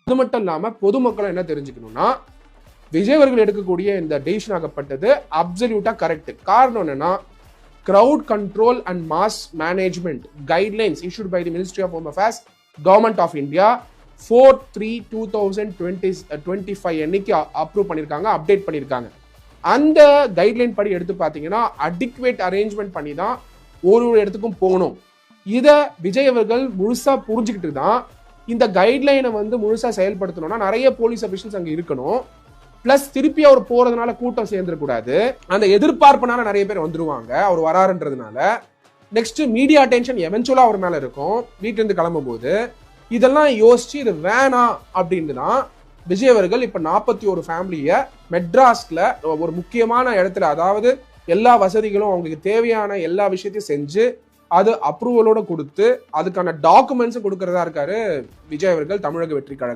அது மட்டும் இல்லாம பொதுமக்களும் என்ன தெரிஞ்சுக்கணும்னா, விஜய் அவர்கள் எடுக்கக்கூடிய இந்த டெசிஷன் ஆகப்பட்டது அப்சல்யூட்டா கரெக்ட். காரணம் என்னன்னா, crowd control and mass management guidelines issued by the Ministry of Home Affairs, Government of India 4/3/2025 அன்னைக்கு அப்ரூவ் பண்ணிருக்காங்க, அப்டேட் பண்ணிருக்காங்க. அந்த கைட்லைன் படி எடுத்து பார்த்தீங்கன்னா அடிக்வேட் அரேஞ்ச்மெண்ட் பண்ணி தான் ஒரு இடத்துக்கும் போகணும். இதை விஜய் அவர்கள் முழுசா புரிஞ்சுக்கிட்டு தான் இந்த கைட்லைனை வந்து முழுசா செயல்படுத்தணும்னா நிறைய போலீஸ் அபிஷியல்ஸ் அங்கே இருக்கணும். பிளஸ் திருப்பி அவர் போறதுனால கூட்டம் சேர்ந்துடக்கூடாது. அந்த எதிர்பார்ப்புனால நிறைய பேர் வந்துருவாங்க அவர் வராருன்றதுனால. நெக்ஸ்ட் மீடியா அட்டென்ஷன் எவென்ச்சுவலா அவர் மேல இருக்கும் வீட்டுல இருந்து கிளம்பும் போது. இதெல்லாம் யோசிச்சு இது வேணாம் அப்படின்னு தான் விஜய் அவர்கள் இப்ப 41 ஃபேமிலிய மெட்ராஸ்ல ஒரு முக்கியமான இடத்துல, அதாவது எல்லா வசதிகளும் அவங்களுக்கு தேவையான எல்லா விஷயத்தையும் செஞ்சு அது அப்ரூவலோட கொடுத்து அதுக்கான டாக்குமெண்ட்ஸ் கொடுக்கறதா இருக்காரு விஜய் அவர்கள், தமிழக வெற்றி கழகம்.